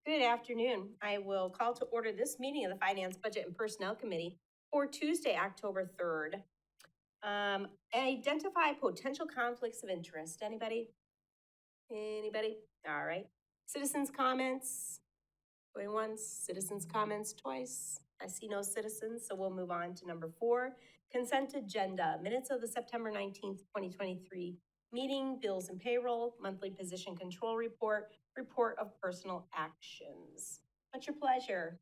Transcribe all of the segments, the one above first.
Good afternoon. I will call to order this meeting of the Finance, Budget, and Personnel Committee for Tuesday, October 3rd. Identify potential conflicts of interest. Anybody? Anybody? All right. Citizens' comments. Going once, citizens' comments twice. I see no citizens, so we'll move on to number 4. Consent agenda, minutes of the September 19th, 2023 meeting, bills and payroll, monthly position control report, report of personal actions. What's your pleasure?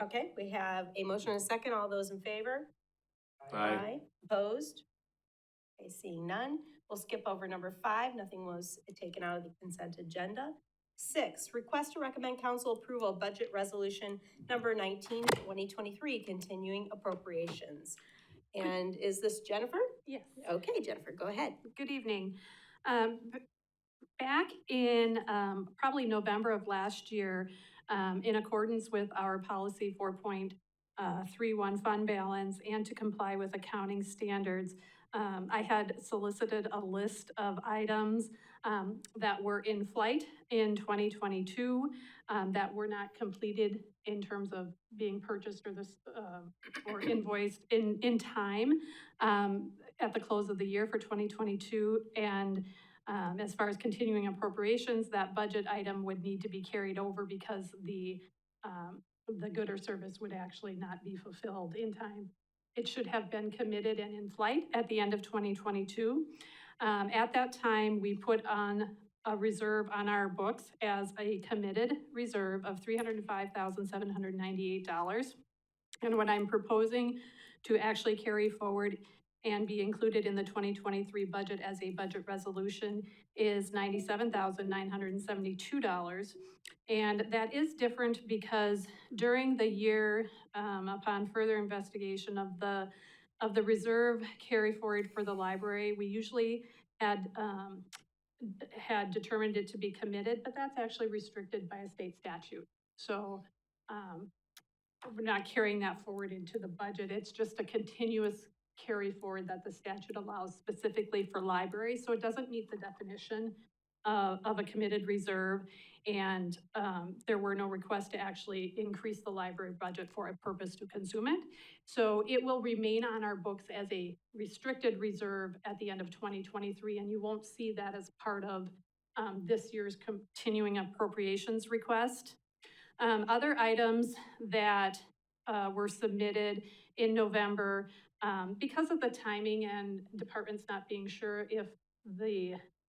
Okay, we have a motion and a second. All those in favor? Aye. Opposed? Okay, seeing none. We'll skip over number 5. Nothing was taken out of the consent agenda. 6, request to recommend council approval of budget resolution number 19, 2023, continuing appropriations. And is this Jennifer? Yes. Okay, Jennifer, go ahead. Good evening. Back in probably November of last year, in accordance with our policy 4.31 fund balance and to comply with accounting standards, I had solicited a list of items that were in flight in 2022 that were not completed in terms of being purchased or invoiced in time at the close of the year for 2022. And as far as continuing appropriations, that budget item would need to be carried over because the good or service would actually not be fulfilled in time. It should have been committed and in flight at the end of 2022. At that time, we put on a reserve on our books as a committed reserve of $305,798. And what I'm proposing to actually carry forward and be included in the 2023 budget as a budget resolution is $97,972. And that is different because during the year, upon further investigation of the reserve carry forward for the library, we usually had determined it to be committed, but that's actually restricted by a state statute. So we're not carrying that forward into the budget. It's just a continuous carry forward that the statute allows specifically for libraries. So it doesn't meet the definition of a committed reserve. And there were no requests to actually increase the library budget for a purpose to consume it. So it will remain on our books as a restricted reserve at the end of 2023. And you won't see that as part of this year's continuing appropriations request. Other items that were submitted in November, because of the timing and departments not being sure if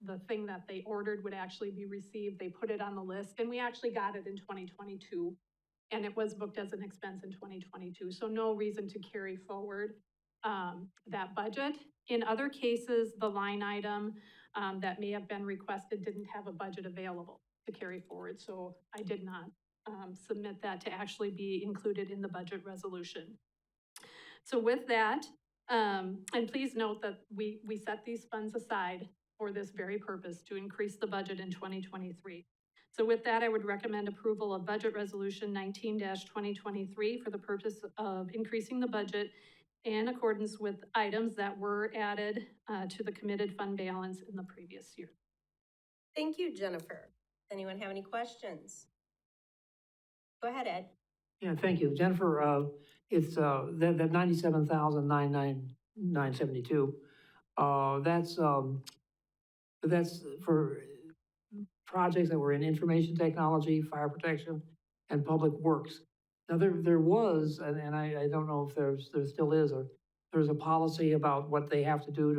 the thing that they ordered would actually be received, they put it on the list, and we actually got it in 2022, and it was booked as an expense in 2022, so no reason to carry forward that budget. In other cases, the line item that may have been requested didn't have a budget available to carry forward, so I did not submit that to actually be included in the budget resolution. So with that, and please note that we set these funds aside for this very purpose to increase the budget in 2023. So with that, I would recommend approval of budget resolution 19-2023 for the purpose of increasing the budget in accordance with items that were added to the committed fund balance in the previous year. Thank you, Jennifer. Anyone have any questions? Go ahead, Ed. Yeah, thank you, Jennifer. It's that 97,972. That's for projects that were in information technology, fire protection, and public works. Now there was, and I don't know if there still is, or there's a policy about what they have to do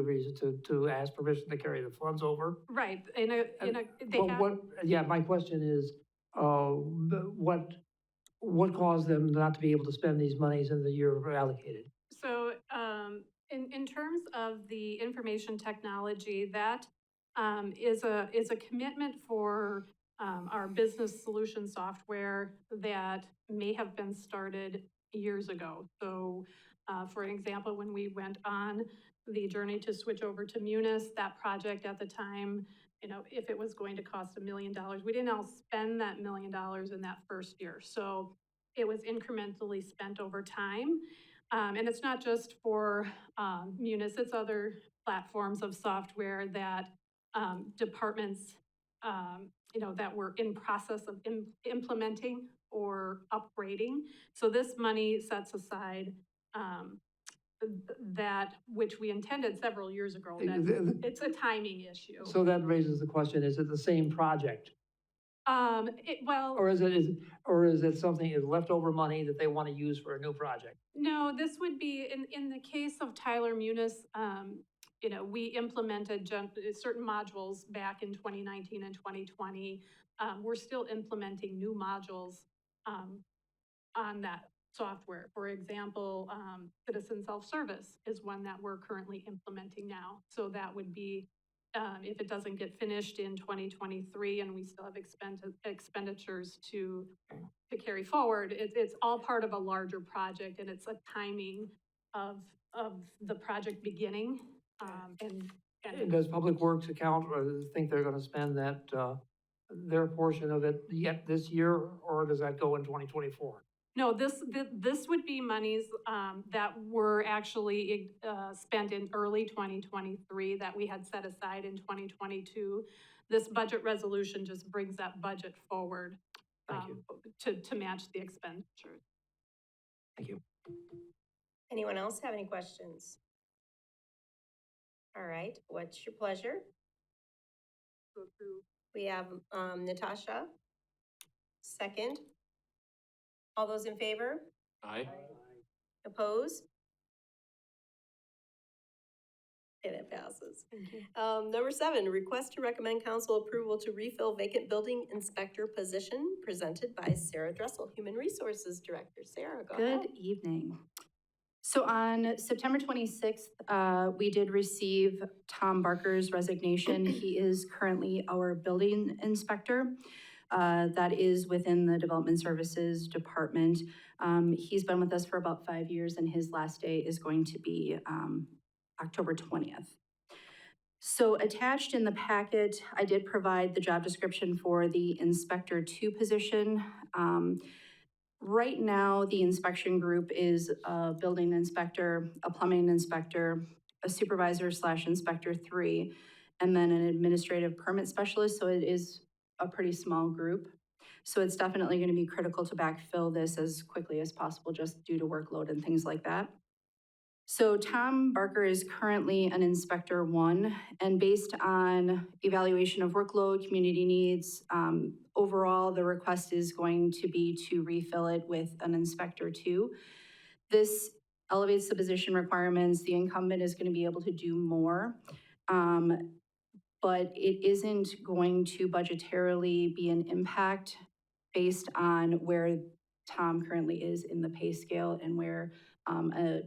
to ask permission to carry the funds over. Right. My question is, what caused them not to be able to spend these monies in the year allocated? So in terms of the information technology, that is a commitment for our business solution software that may have been started years ago. So for example, when we went on the journey to switch over to Munis, that project at the time, if it was going to cost $1 million, we didn't all spend that $1 million in that first year. So it was incrementally spent over time. And it's not just for Munis, it's other platforms of software that departments that we're in process of implementing or upgrading. So this money sets aside, that, which we intended several years ago, that it's a timing issue. So that raises the question, is it the same project? Well, Or is it something, is leftover money that they want to use for a new project? no, this would be, in the case of Tyler Munis, we implemented certain modules back in 2019 and 2020. We're still implementing new modules, on that software. For example, citizen self-service is one that we're currently implementing now. So that would be, if it doesn't get finished in 2023 and we still have expenditures to carry forward, it's all part of a larger project, and it's a timing of the project beginning, and And does Public Works account, or think they're gonna spend that, their portion of it yet this year, or does that go in 2024? no, this would be monies, that were actually, spent in early 2023 that we had set aside in 2022. This budget resolution just brings that budget forward, Thank you. to match the expenditures. Thank you. Anyone else have any questions? All right, what's your pleasure? We have, Natasha. Second. All those in favor? Aye. Opposed? Okay, that passes. Number 7, request to recommend council approval to refill vacant building inspector position presented by Sarah Dressel, Human Resources Director. Sarah, go ahead. Good evening. So on September 26th, we did receive Tom Barker's resignation. He is currently our building inspector. That is within the Development Services Department. He's been with us for about 5 years, and his last day is going to be October 20th. So attached in the packet, I did provide the job description for the Inspector 2 position. Right now, the inspection group is a building inspector, a plumbing inspector, a supervisor / inspector 3, and then an administrative permit specialist. So it is a pretty small group. So it's definitely going to be critical to backfill this as quickly as possible, just due to workload and things like that. So Tom Barker is currently an Inspector 1, and based on evaluation of workload, community needs, overall, the request is going to be to refill it with an Inspector 2. This elevates the position requirements. The incumbent is going to be able to do more, but it isn't going to budgetarily be an impact based on where Tom currently is in the pay scale and where an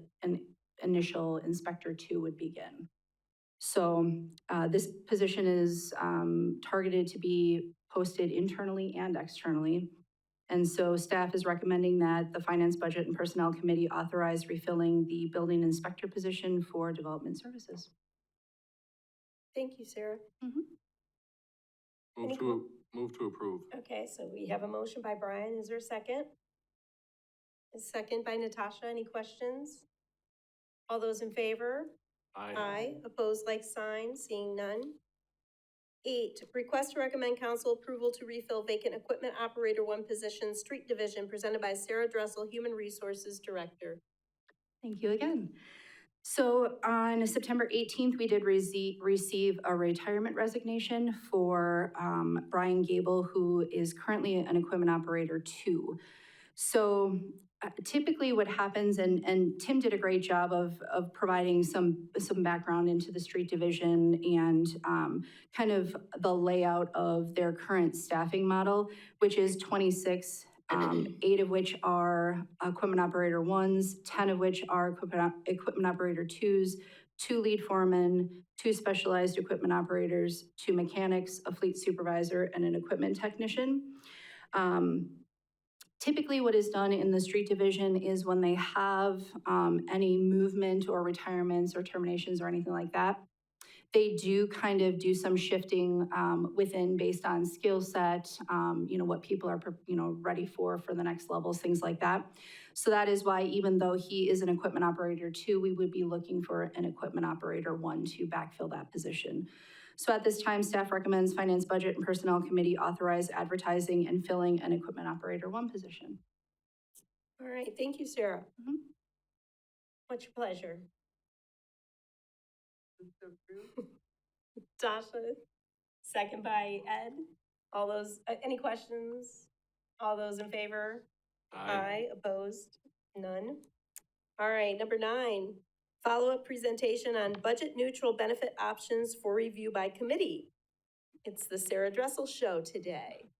initial Inspector 2 would begin. So this position is targeted to be posted internally and externally. And so staff is recommending that the Finance, Budget, and Personnel Committee authorize refilling the building inspector position for Development Services. Thank you, Sarah. Move to approve. Okay, so we have a motion by Brian. Is there a second? A second by Natasha. Any questions? All those in favor? Aye. Opposed, like sign. Seeing none. 8, request to recommend council approval to refill vacant equipment operator 1 position, street division, presented by Sarah Dressel, Human Resources Director. Thank you again. So on September 18th, we did receive a retirement resignation for Brian Gable, who is currently an equipment operator 2. So typically what happens, and Tim did a great job of providing some background into the street division and kind of the layout of their current staffing model, which is 26, 8 of which are equipment operator 1s, 10 of which are equipment operator 2s, 2 lead foremen, 2 specialized equipment operators, 2 mechanics, a fleet supervisor, and an equipment technician. Typically what is done in the street division is when they have any movement or retirements or terminations or anything like that, they do kind of do some shifting within based on skill set, what people are, ready for the next levels, things like that. So that is why, even though he is an equipment operator 2, we would be looking for an equipment operator 1 to backfill that position. So at this time, staff recommends Finance, Budget, and Personnel Committee authorize advertising and filling an Equipment Operator 1 position. All right, thank you, Sarah. Mhm. What's your pleasure? Dasha, second by Ed. All those, any questions? All those in favor? Aye. Opposed? None. All right, number 9, follow-up presentation on budget neutral benefit options for review by committee. It's the Sarah Dressel Show today.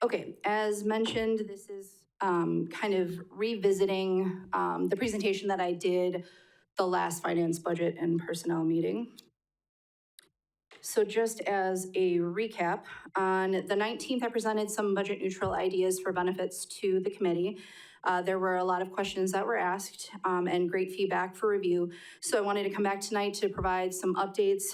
Okay, as mentioned, this is kind of revisiting the presentation that I did the last finance, budget, and personnel meeting. So just as a recap, on the 19th, I presented some budget neutral ideas for benefits to the committee. There were a lot of questions that were asked and great feedback for review. So I wanted to come back tonight to provide some updates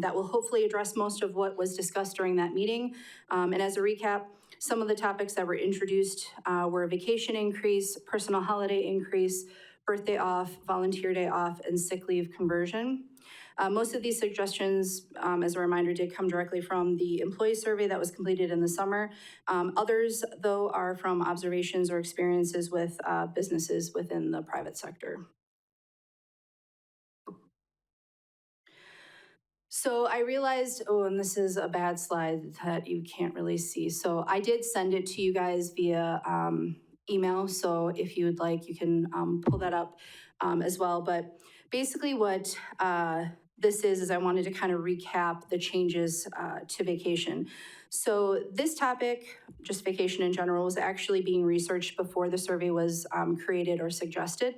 that will hopefully address most of what was discussed during that meeting. And as a recap, some of the topics that were introduced were vacation increase, personal holiday increase, birthday off, volunteer day off, and sick leave conversion. Most of these suggestions, as a reminder, did come directly from the employee survey that was completed in the summer. Others, though, are from observations or experiences with businesses within the private sector. So I realized, oh, and this is a bad slide that you can't really see. So I did send it to you guys via email. So if you would like, you can pull that up as well. But basically what this is I wanted to kind of recap the changes to vacation. So this topic, just vacation in general, was actually being researched before the survey was created or suggested.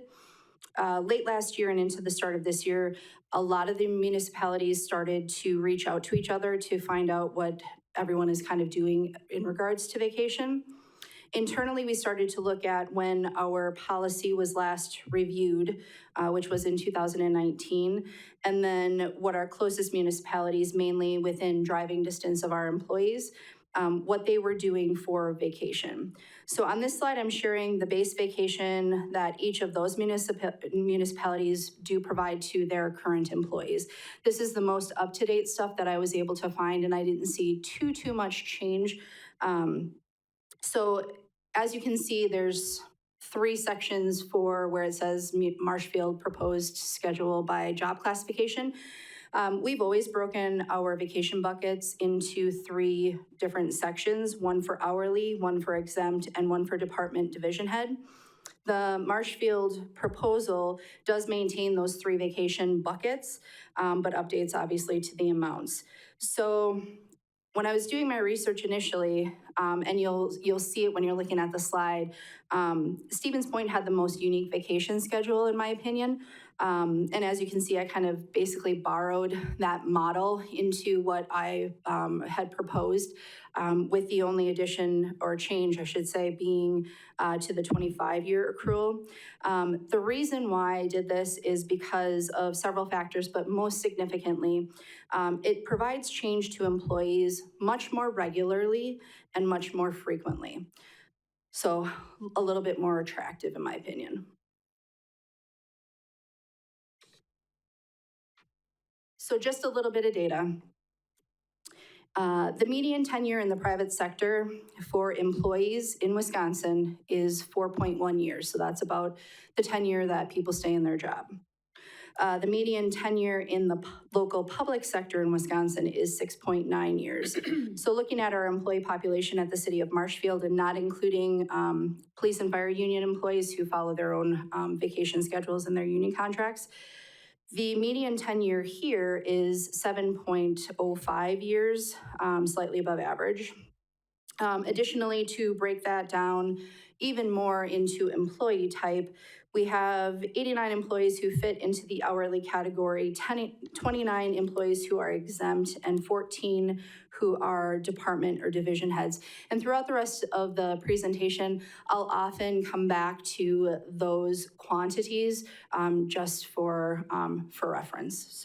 Late last year and into the start of this year, a lot of the municipalities started to reach out to each other to find out what everyone is kind of doing in regards to vacation. Internally, we started to look at when our policy was last reviewed, which was in 2019, and then what our closest municipalities, mainly within driving distance of our employees, what they were doing for vacation. So on this slide, I'm sharing the base vacation that each of those municipalities do provide to their current employees. This is the most up-to-date stuff that I was able to find, and I didn't see too much change. So as you can see, there's 3 sections for where it says Marshfield proposed schedule by job classification. We've always broken our vacation buckets into 3 different sections, one for hourly, one for exempt, and one for department division head. The Marshfield proposal does maintain those 3 vacation buckets, but updates obviously to the amounts. So when I was doing my research initially, and you'll see it when you're looking at the slide, Stevens Point had the most unique vacation schedule in my opinion. And as you can see, I kind of basically borrowed that model into what I had proposed, with the only addition or change, I should say, being to the 25-year accrual. The reason why I did this is because of several factors, but most significantly, it provides change to employees much more regularly and much more frequently. So a little bit more attractive in my opinion. So just a little bit of data. The median tenure in the private sector for employees in Wisconsin is 4.1 years. So that's about the tenure that people stay in their job. The median tenure in the local public sector in Wisconsin is 6.9 years. So looking at our employee population at the city of Marshfield and not including police and fire union employees who follow their own vacation schedules and their union contracts, the median tenure here is 7.05 years, slightly above average. Additionally, to break that down even more into employee type, we have 89 employees who fit into the hourly category, 29 employees who are exempt, and 14 who are department or division heads. And throughout the rest of the presentation, I'll often come back to those quantities just for reference,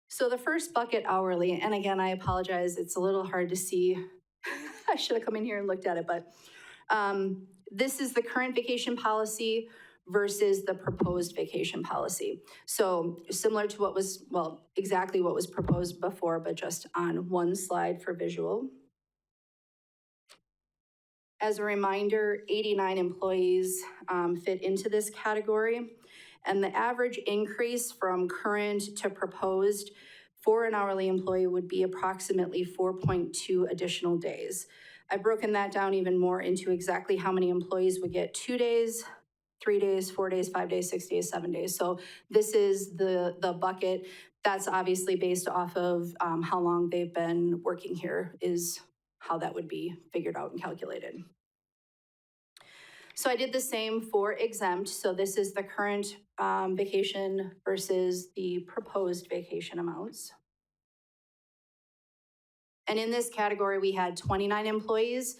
So the first bucket hourly, and again, I apologize, it's a little hard to see. I should have come in here and looked at it, but this is the current vacation policy versus the proposed vacation policy. So similar to what was, well, exactly what was proposed before, but just on one slide for visual. As a reminder, 89 employees fit into this category, and the average increase from current to proposed for an hourly employee would be approximately 4.2 additional days. I've broken that down even more into exactly how many employees would get 2 days, 3 days, 4 days, 5 days, 6 days, 7 days. So this is the bucket. That's obviously based off of how long they've been working here is how that would be figured out and calculated. So I did the same for exempt. So this is the current vacation versus the proposed vacation amounts. And in this category, we had 29 employees.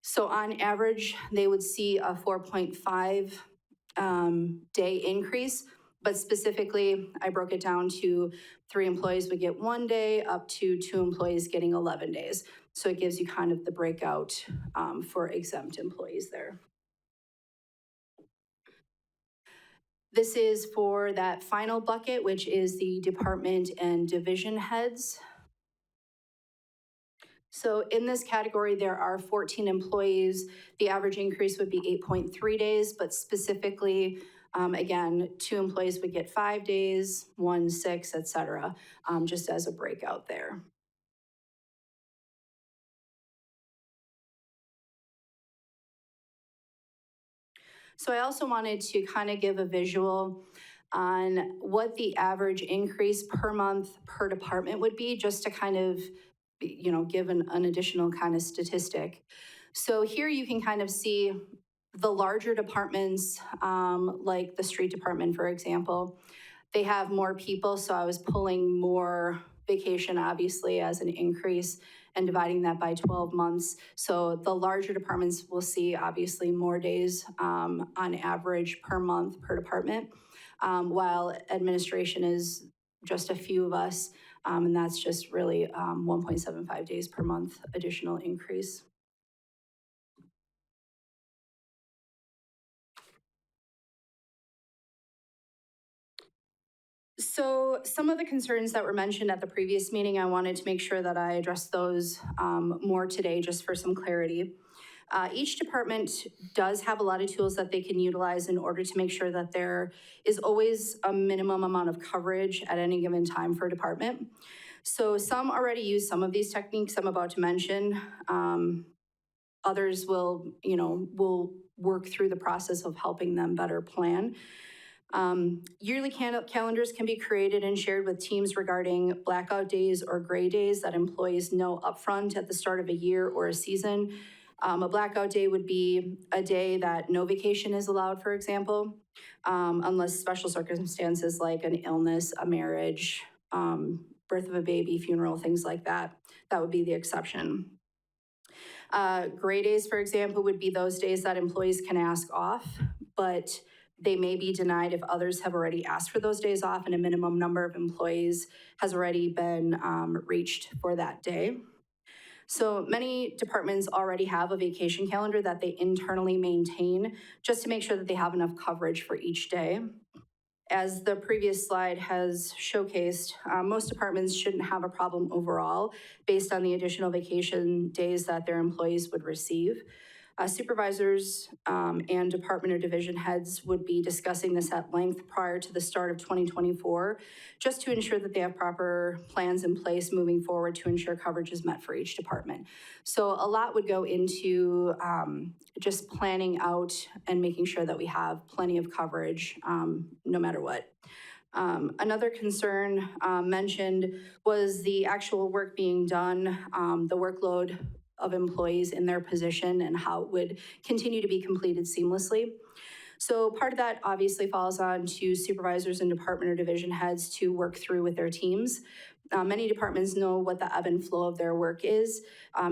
So on average, they would see a 4.5 day increase. But specifically, I broke it down to 3 employees would get 1 day, up to 2 employees getting 11 days. So it gives you kind of the breakout for exempt employees there. This is for that final bucket, which is the department and division heads. So in this category, there are 14 employees. The average increase would be 8.3 days, but specifically, again, 2 employees would get 5 days, 1, 6, et cetera, just as a breakout there. So I also wanted to kind of give a visual on what the average increase per month per department would be, just to kind of, give an additional kind of statistic. So here you can kind of see the larger departments, like the street department, for example, they have more people, so I was pulling more vacation, obviously, as an increase and dividing that by 12 months. So the larger departments will see obviously more days on average per month per department, while administration is just a few of us, and that's just really 1.75 days per month additional increase. So some of the concerns that were mentioned at the previous meeting, I wanted to make sure that I addressed those more today, just for some clarity. Each department does have a lot of tools that they can utilize in order to make sure that there is always a minimum amount of coverage at any given time for a department. So some already use some of these techniques I'm about to mention. Others will work through the process of helping them better plan. Yearly calendars can be created and shared with teams regarding blackout days or gray days that employees know upfront at the start of a year or a season. A blackout day would be a day that no vacation is allowed, for example, unless special circumstances like an illness, a marriage, birth of a baby, funeral, things like that. That would be the exception. Gray days, for example, would be those days that employees can ask off, but they may be denied if others have already asked for those days off and a minimum number of employees has already been reached for that day. So many departments already have a vacation calendar that they internally maintain just to make sure that they have enough coverage for each day. As the previous slide has showcased, most departments shouldn't have a problem overall based on the additional vacation days that their employees would receive. Supervisors and department or division heads would be discussing this at length prior to the start of 2024, just to ensure that they have proper plans in place moving forward to ensure coverage is met for each department. So a lot would go into just planning out and making sure that we have plenty of coverage no matter what. Another concern mentioned was the actual work being done, the workload of employees in their position and how it would continue to be completed seamlessly. So part of that obviously falls on to supervisors and department or division heads to work through with their teams. Many departments know what the ebb and flow of their work is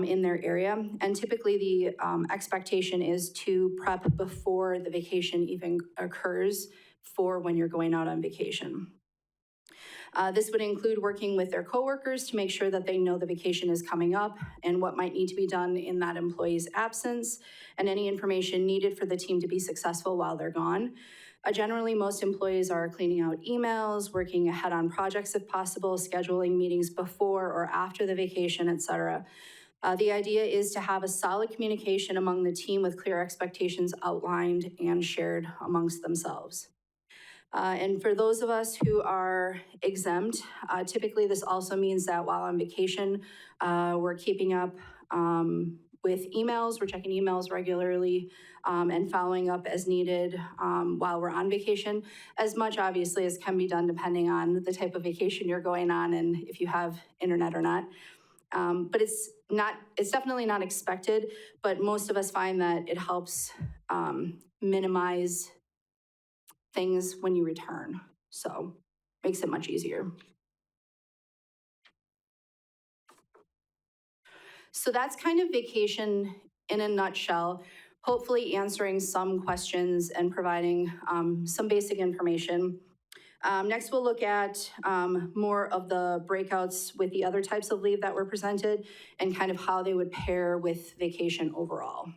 in their area, and typically the expectation is to prep before the vacation even occurs for when you're going out on vacation. This would include working with their coworkers to make sure that they know the vacation is coming up and what might need to be done in that employee's absence, and any information needed for the team to be successful while they're gone. Generally, most employees are cleaning out emails, working ahead on projects if possible, scheduling meetings before or after the vacation, et cetera. The idea is to have a solid communication among the team with clear expectations outlined and shared amongst themselves. And for those of us who are exempt, typically this also means that while on vacation, we're keeping up with emails, we're checking emails regularly, and following up as needed while we're on vacation, as much obviously as can be done depending on the type of vacation you're going on and if you have internet or not. But it's definitely not expected, but most of us find that it helps minimize things when you return. So makes it much easier. So that's kind of vacation in a nutshell, hopefully answering some questions and providing some basic information. Next, we'll look at more of the breakouts with the other types of leave that were presented and kind of how they would pair with vacation overall.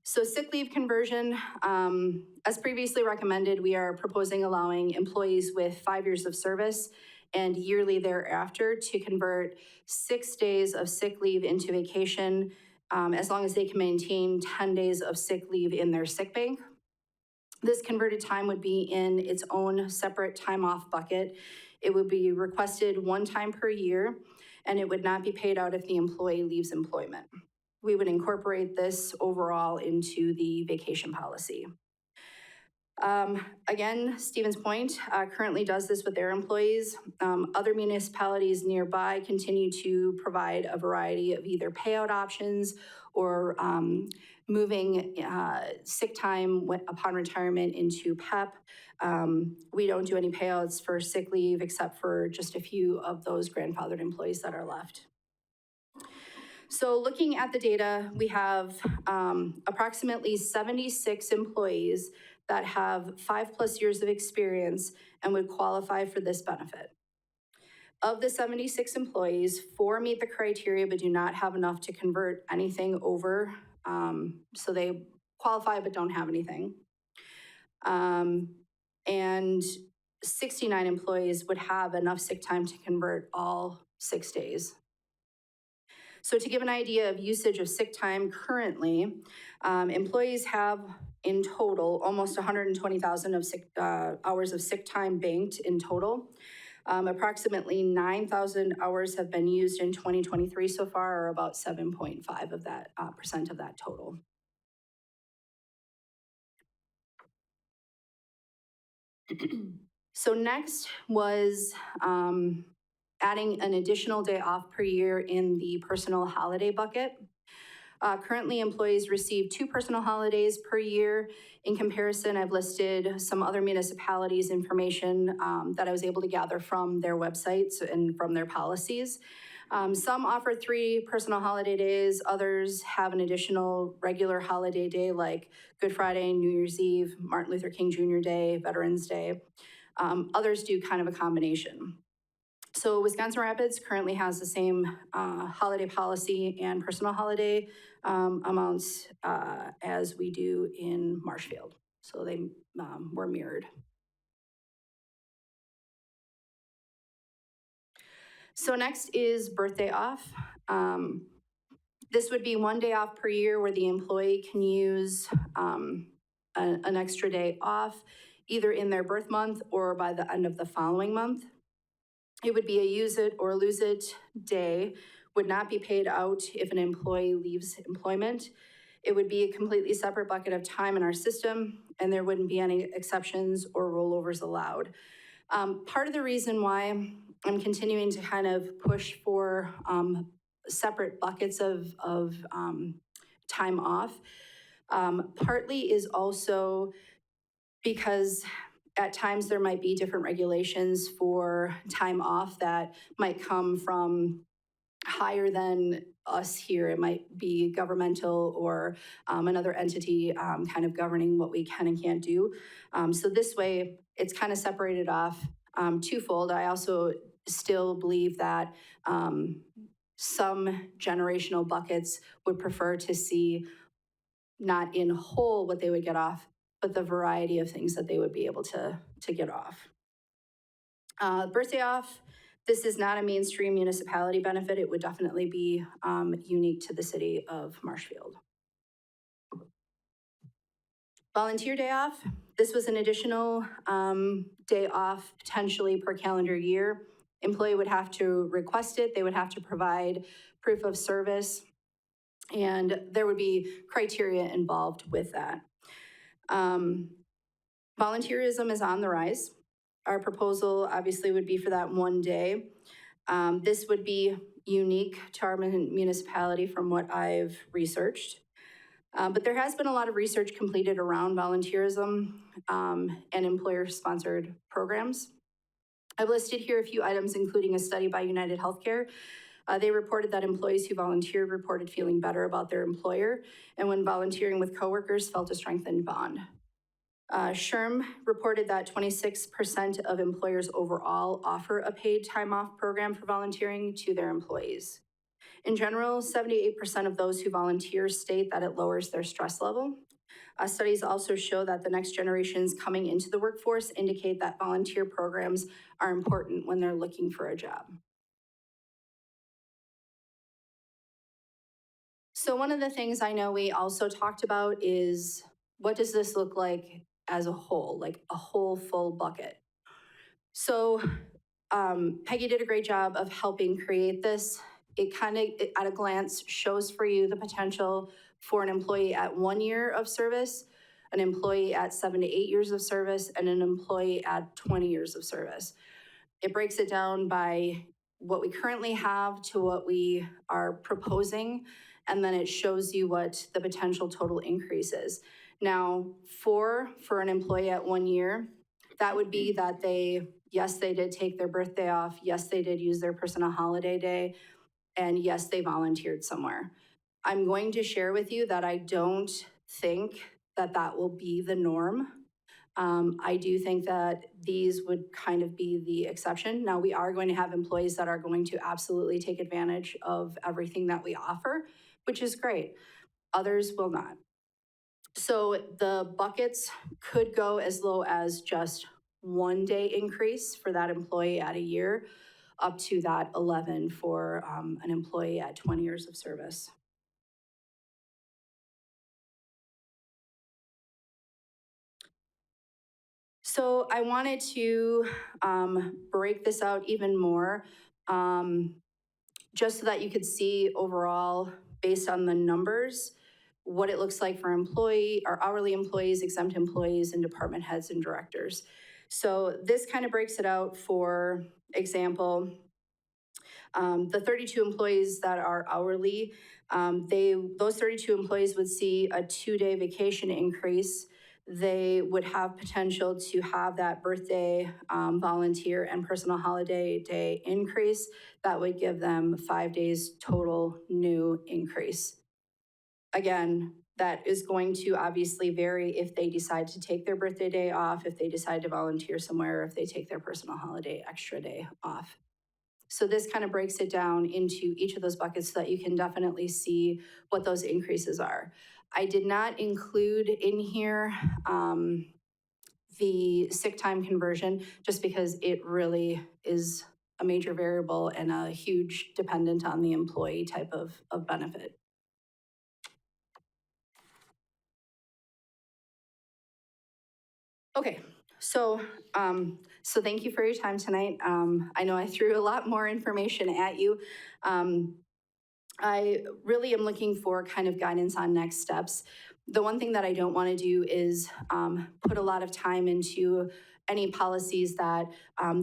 So sick leave conversion, as previously recommended, we are proposing allowing employees with 5 years of service and yearly thereafter to convert 6 days of sick leave into vacation, as long as they can maintain 10 days of sick leave in their sick bank. This converted time would be in its own separate time off bucket. It would be requested 1 time per year, and it would not be paid out if the employee leaves employment. We would incorporate this overall into the vacation policy. Again, Stevens Point currently does this with their employees. Other municipalities nearby continue to provide a variety of either payout options or moving sick time upon retirement into PEP. We don't do any payouts for sick leave except for just a few of those grandfathered employees that are left. So looking at the data, we have approximately 76 employees that have 5+ years of experience and would qualify for this benefit. Of the 76 employees, 4 meet the criteria but do not have enough to convert anything over. So they qualify but don't have anything. And 69 employees would have enough sick time to convert all 6 days. So to give an idea of usage of sick time currently, employees have in total almost 120,000 of hours of sick time banked in total. Approximately 9,000 hours have been used in 2023 so far, or about 7.5% of that total. So next was adding an additional day off per year in the personal holiday bucket. Currently, employees receive 2 personal holidays per year. In comparison, I've listed some other municipalities' information that I was able to gather from their websites and from their policies. Some offer 3 personal holiday days. Others have an additional regular holiday day like Good Friday, New Year's Eve, Martin Luther King Jr. Day, Veterans Day. Others do kind of a combination. So Wisconsin Rapids currently has the same holiday policy and personal holiday amounts as we do in Marshfield. So they were mirrored. So next is birthday off. This would be 1 day off per year where the employee can use an extra day off, either in their birth month or by the end of the following month. It would be a use it or lose it day, would not be paid out if an employee leaves employment. It would be a completely separate bucket of time in our system, and there wouldn't be any exceptions or rollovers allowed. Part of the reason why I'm continuing to kind of push for separate buckets of time off, partly is also because at times there might be different regulations for time off that might come from higher than us here. It might be governmental or another entity kind of governing what we can and can't do. So this way, it's kind of separated off twofold. I also still believe that some generational buckets would prefer to see not in whole what they would get off, but the variety of things that they would be able to get off. Birthday off, this is not a mainstream municipality benefit. It would definitely be unique to the city of Marshfield. Volunteer day off, this was an additional day off potentially per calendar year. Employee would have to request it. They would have to provide proof of service, and there would be criteria involved with that. Volunteerism is on the rise. Our proposal obviously would be for that one day. This would be unique to our municipality from what I've researched. But there has been a lot of research completed around volunteerism and employer-sponsored programs. I've listed here a few items, including a study by United Healthcare. They reported that employees who volunteered reported feeling better about their employer, and when volunteering with coworkers, felt a strengthened bond. SHRM reported that 26% of employers overall offer a paid time off program for volunteering to their employees. In general, 78% of those who volunteer state that it lowers their stress level. Studies also show that the next generations coming into the workforce indicate that volunteer programs are important when they're looking for a job. So one of the things I know we also talked about is, what does this look like as a whole, like a whole full bucket? So Peggy did a great job of helping create this. It kind of, at a glance, shows for you the potential for an employee at 1 year of service, an employee at 7 to 8 years of service, and an employee at 20 years of service. It breaks it down by what we currently have to what we are proposing, and then it shows you what the potential total increase is. Now, for an employee at 1 year, that would be that yes, they did take their birthday off, yes, they did use their personal holiday day, and yes, they volunteered somewhere. I'm going to share with you that I don't think that that will be the norm. I do think that these would kind of be the exception. Now, we are going to have employees that are going to absolutely take advantage of everything that we offer, which is great. Others will not. So the buckets could go as low as just 1 day increase for that employee at a year, up to that 11 for an employee at 20 years of service. So I wanted to break this out even more, just so that you could see overall, based on the numbers, what it looks like for hourly employees, exempt employees, and department heads and directors. So this kind of breaks it out. For example, the 32 employees that are hourly, those 32 employees would see a 2-day vacation increase. They would have potential to have that birthday, volunteer, and personal holiday day increase. That would give them 5 days total new increase. Again, that is going to obviously vary if they decide to take their birthday day off, if they decide to volunteer somewhere, or if they take their personal holiday extra day off. So this kind of breaks it down into each of those buckets so that you can definitely see what those increases are. I did not include in here the sick time conversion, just because it really is a major variable and a huge dependent on the employee type of benefit. Okay, so thank you for your time tonight. I know I threw a lot more information at you. I really am looking for kind of guidance on next steps. The one thing that I don't want to do is put a lot of time into any policies that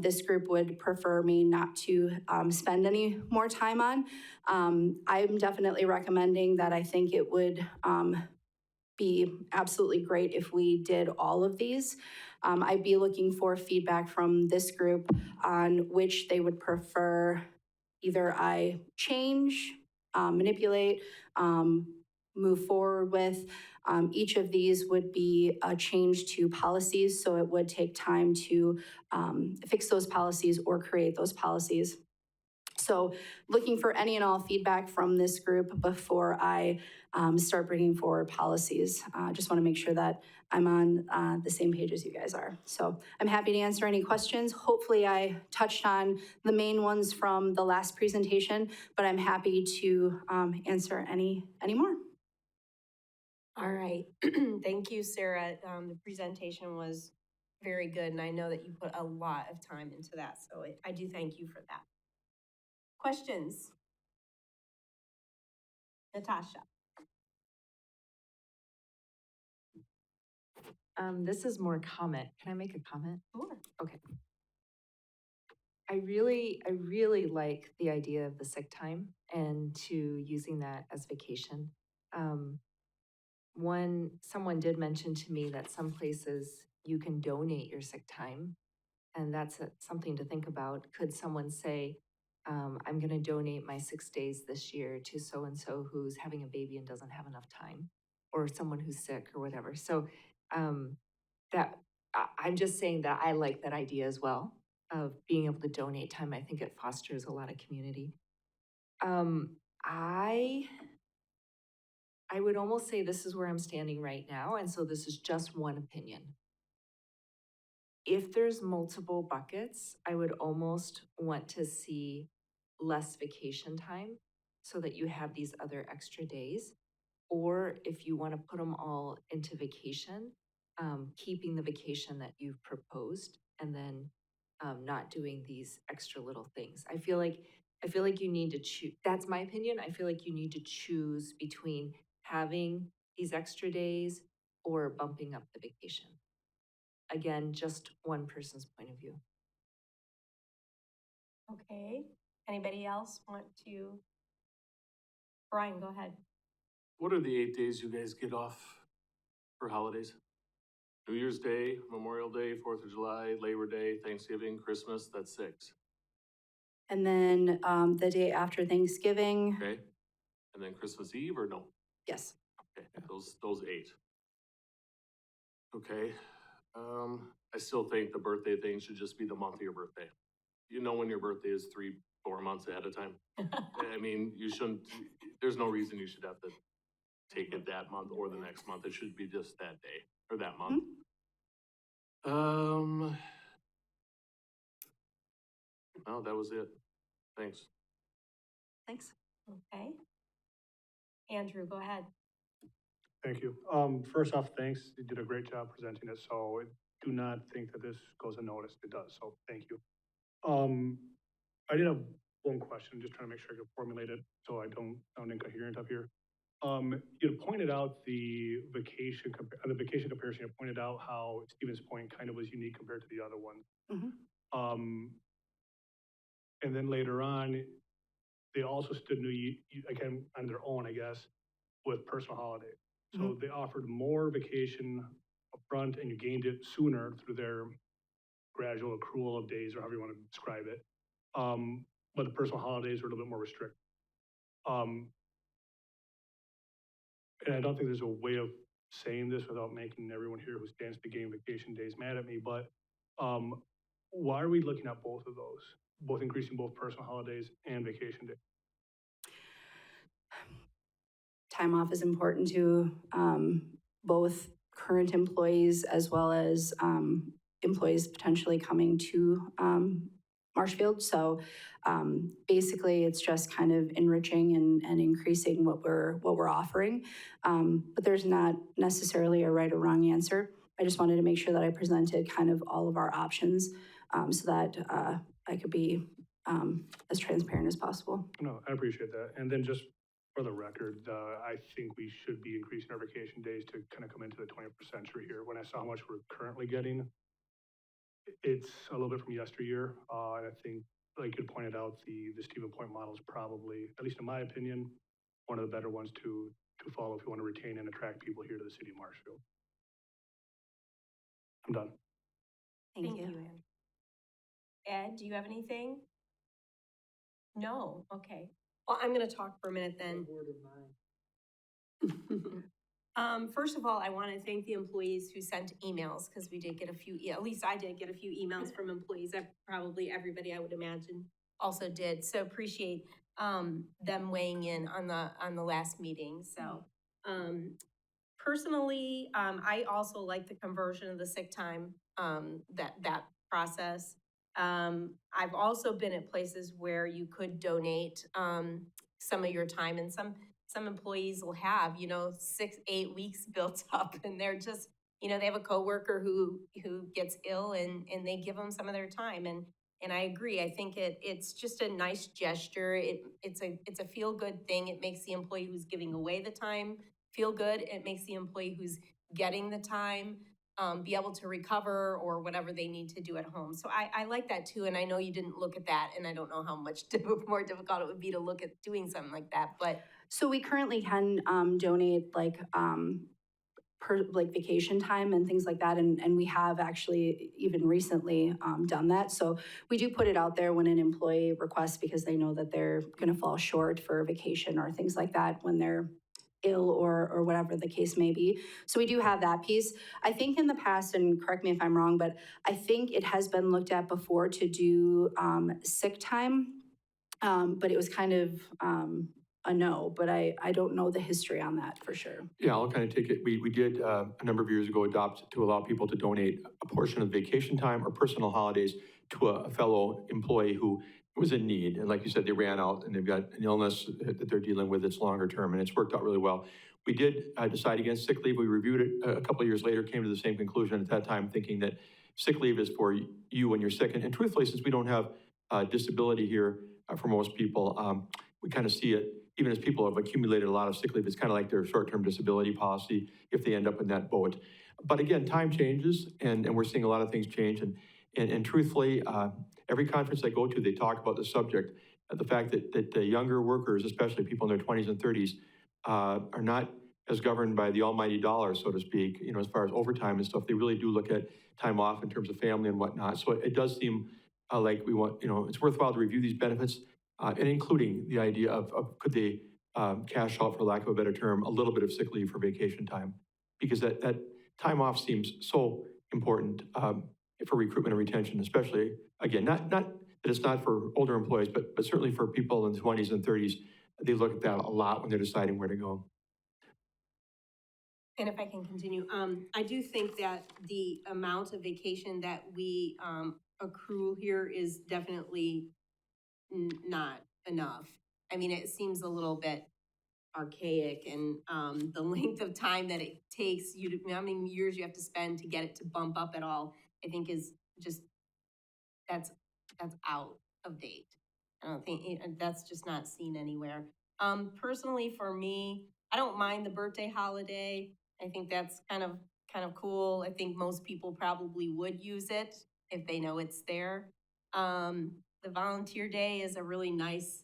this group would prefer me not to spend any more time on. I'm definitely recommending that I think it would be absolutely great if we did all of these. I'd be looking for feedback from this group on which they would prefer either I change, manipulate, move forward with. Each of these would be a change to policies, so it would take time to fix those policies or create those policies. So looking for any and all feedback from this group before I start bringing forward policies. Just want to make sure that I'm on the same page as you guys are. So I'm happy to answer any questions. Hopefully I touched on the main ones from the last presentation, but I'm happy to answer any more. All right, thank you, Sarah. The presentation was very good, and I know that you put a lot of time into that, so I do thank you for that. Questions? Natasha? This is more comment. Can I make a comment? Sure. Okay. I really like the idea of the sick time and to using that as vacation. Someone did mention to me that some places you can donate your sick time, and that's something to think about. Could someone say, I'm gonna donate my 6 days this year to so-and-so who's having a baby and doesn't have enough time, or someone who's sick or whatever. So, I'm just saying that I like that idea as well of being able to donate time. I think it fosters a lot of community. I would almost say this is where I'm standing right now, and so this is just one opinion. If there's multiple buckets, I would almost want to see less vacation time so that you have these other extra days. Or if you want to put them all into vacation, keeping the vacation that you've proposed and then not doing these extra little things. I feel like you need to choose. That's my opinion. I feel like you need to choose between having these extra days or bumping up the vacation. Again, just one person's point of view. Okay, anybody else want to? Brian, go ahead. What are the 8 days you guys get off for holidays? New Year's Day, Memorial Day, 4th of July, Labor Day, Thanksgiving, Christmas, that's 6, And then the day after Thanksgiving, okay? And then Christmas Eve or no? yes. Okay, those 8. Okay, I still think the birthday thing should just be the month of your birthday. You know when your birthday is 3-4 months ahead of time. I mean, you shouldn't, there's no reason you should have to take it that month or the next month. It should be just that day or that month. No, that was it. Thanks. Thanks. Okay. Andrew, go ahead. Thank you. First off, thanks. You did a great job presenting it, so I do not think that this goes unnoticed. It does, so thank you. I did have one question, just trying to make sure I can formulate it so I don't sound incoherent up here. You had pointed out the vacation comparison, you pointed out how Stevens Point kind of was unique compared to the other ones. And then later on, they also stood again on their own, I guess, with personal holidays. So they offered more vacation upfront and you gained it sooner through their gradual accrual of days or however you want to describe it. But the personal holidays were a little bit more restricted. And I don't think there's a way of saying this without making everyone here who stands to gain vacation days mad at me, but why are we looking at both of those? Both increasing both personal holidays and vacation days? Time off is important to both current employees as well as employees potentially coming to Marshfield. So basically, it's just kind of enriching and increasing what we're offering. But there's not necessarily a right or wrong answer. I just wanted to make sure that I presented kind of all of our options so that I could be as transparent as possible. No, I appreciate that. And then just for the record, I think we should be increasing our vacation days to kind of come into the 21st century here. When I saw how much we're currently getting, it's a little bit from yesteryear. And I think, like you pointed out, the Stephen Point model is probably, at least in my opinion, one of the better ones to follow if you want to retain and attract people here to the city of Marshfield. I'm done. Thank you, Ann. Ed, do you have anything? No, okay. Well, I'm gonna talk for a minute then. First of all, I want to thank the employees who sent emails, because we did get a few, at least I did get a few emails from employees, that probably everybody I would imagine also did, so appreciate, them weighing in on the last meeting, so. Personally, I also like the conversion of the sick time, that process. I've also been at places where you could donate, some of your time, and some employees will have, 6, 8 weeks built up, and they're just, they have a coworker who gets ill, and they give them some of their time, and I agree. I think it's just a nice gesture. It's a feel-good thing. It makes the employee who's giving away the time feel good. It makes the employee who's getting the time be able to recover or whatever they need to do at home. So I like that too. And I know you didn't look at that, and I don't know how much more difficult it would be to look at doing something like that, but. So we currently can donate like vacation time and things like that, and we have actually even recently done that. So we do put it out there when an employee requests, because they know that they're going to fall short for vacation or things like that when they're ill or whatever the case may be. So we do have that piece. I think in the past, and correct me if I'm wrong, but I think it has been looked at before to do sick time, but it was kind of a no, but I don't know the history on that for sure. Yeah, I'll kind of take it. We did a number of years ago adopt to allow people to donate a portion of vacation time or personal holidays to a fellow employee who was in need. And like you said, they ran out and they've got an illness that they're dealing with that's longer term, and it's worked out really well. We did decide against sick leave. We reviewed it a couple of years later, came to the same conclusion at that time, thinking that sick leave is for you when you're sick. And truthfully, since we don't have disability here for most people, we kind of see it, even as people have accumulated a lot of sick leave, it's kind of like their short-term disability policy if they end up in that boat. But again, time changes, and we're seeing a lot of things change. And truthfully, every conference I go to, they talk about the subject, the fact that the younger workers, especially people in their 20s and 30s, are not as governed by the almighty dollar, so to speak, as far as overtime and stuff. They really do look at time off in terms of family and whatnot. So it does seem like we want, it's worthwhile to review these benefits, and including the idea of could they cash out, for lack of a better term, a little bit of sick leave for vacation time, because that time off seems so important for recruitment and retention, especially, again, not that it's not for older employees, but certainly for people in the 20s and 30s. They look at that a lot when they're deciding where to go. And if I can continue, I do think that the amount of vacation that we accrue here is definitely not enough. I mean, it seems a little bit archaic, and the length of time that it takes you to, how many years you have to spend to get it to bump up at all, I think is just, that's out of date. I don't think, that's just not seen anywhere. Personally, for me, I don't mind the birthday holiday. I think that's kind of cool. I think most people probably would use it if they know it's there. The volunteer day is a really nice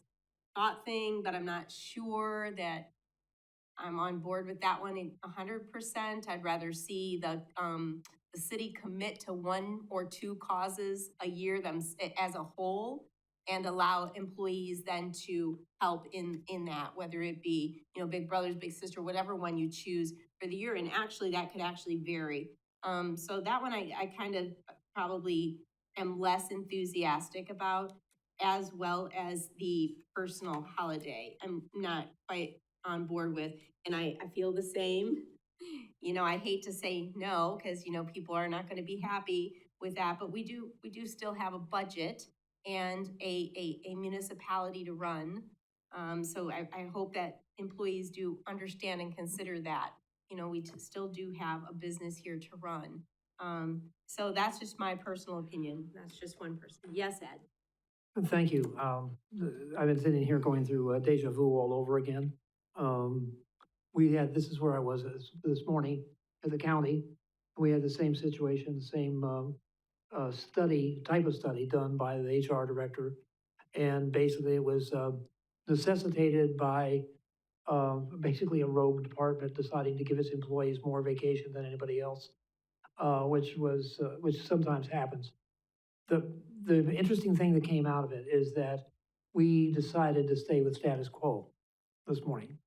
thought thing, but I'm not sure that I'm on board with that one 100%. I'd rather see the city commit to 1 or 2 causes a year as a whole, and allow employees then to help in that, whether it be, Big Brothers, Big Sister, whatever one you choose for the year. And actually, that could actually vary. So that one I kind of probably am less enthusiastic about, as well as the personal holiday. I'm not quite on board with, and I feel the same. I hate to say no, because, people are not going to be happy with that, but we do still have a budget and a municipality to run. So I hope that employees do understand and consider that. We still do have a business here to run. So that's just my personal opinion. That's just one person. Yes, Ed? Thank you. I've been sitting here going through deja vu all over again. we had, this is where I was this morning at the county. We had the same situation, the same, type of study done by the HR director. And basically it was, necessitated by, basically a rogue department deciding to give its employees more vacation than anybody else, which sometimes happens. The interesting thing that came out of it is that we decided to stay with status quo this morning.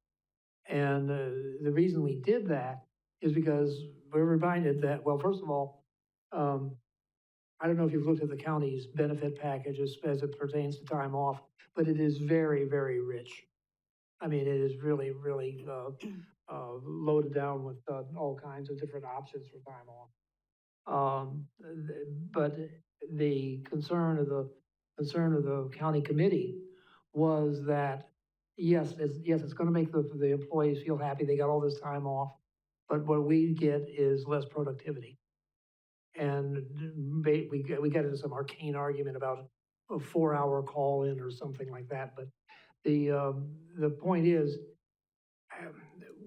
And the reason we did that is because we're reminded that, well, first of all, I don't know if you've looked at the county's benefit packages as it pertains to time off, but it is very, very rich. I mean, it is really, really loaded down with all kinds of different options for time off. But the concern of the county committee was that, yes, it's gonna make the employees feel happy, they got all this time off, but what we get is less productivity. And we got into some arcane argument about a 4-hour call-in or something like that, but the point is,